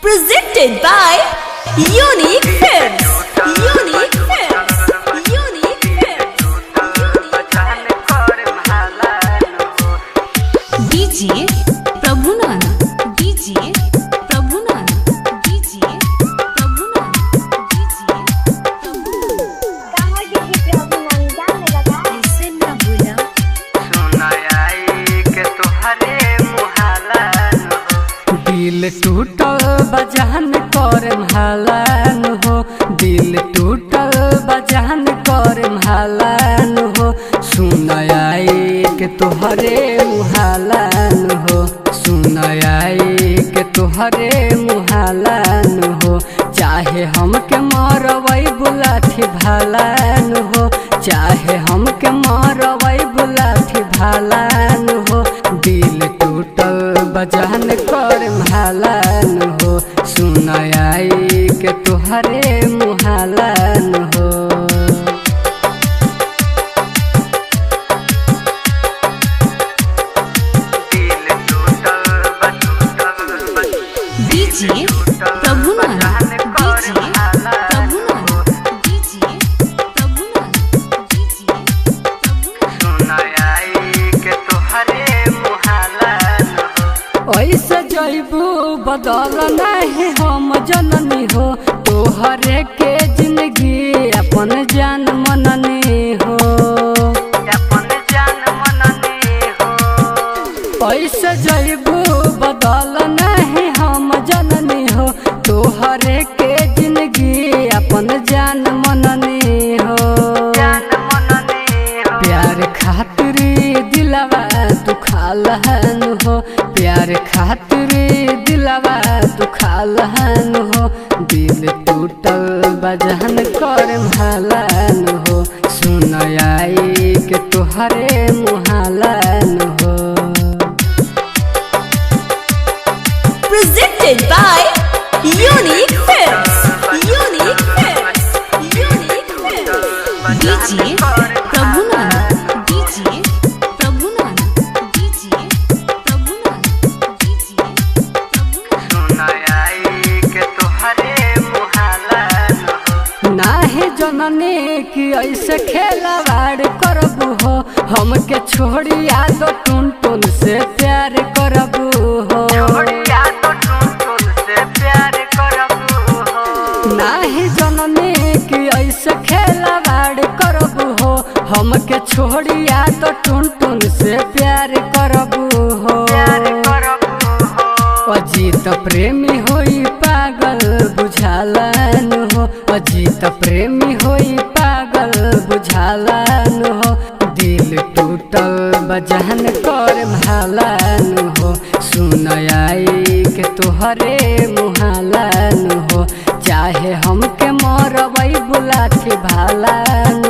Presented by Unique Films. Unique Films. Unique Films. DJ Prabhunan. DJ Prabhunan. DJ Prabhunan. DJ ऐसे ना बोला दिल टूटल बजान कर म्हालान हो, दिल टूटल बजान कर म्हालान हो। सुन आई के तोहरे मुहालान हो, सुन आई के तोहरे मुहालान हो। चाहे हमके मरवई बुलाठी भालान हो, चाहे हमके मरवई बुलाठी भालान हो। दिल टूटल बजान कर म्हालान हो, सुन आई के तोहरे मुहालान हो। DJ Prabhunan. DJ Prabhunan. DJ Prabhunan. DJ ऐसे जैबू बदल नहीं हम जननी हो, तोहरे के जिंदगी अपन जान मननी हो। ऐसे जैबू बदल नहीं हम जननी हो, तोहरे के जिंदगी अपन जान मननी हो। प्यार खातिर दिलवा दुखालहन हो, प्यार खातिर दिलवा दुखालहन हो। दिल टूटल बजान कर म्हालान हो, सुन आई के तोहरे मुहालान हो। Presented by Unique Films. Unique Films. Unique Films. DJ Prabhunan. DJ Prabhunan. DJ Prabhunan. DJ नाहे जननी कि ऐसे खेलवाड़ करबू हो, हमके छोड़िया तो टुन टुन से प्यार करबू हो। नाहे जननी कि ऐसे खेलवाड़ करबू हो, हमके छोड़िया तो टुन टुन से प्यार करबू हो। अजीत प्रेमी होई पागल बुझालन हो, अजीत प्रेमी होई पागल बुझालन हो। दिल टूटल बजान कर म्हालान हो, सुन आई के तोहरे मुहालान हो। चाहे हमके मरवई बुलाठी भालान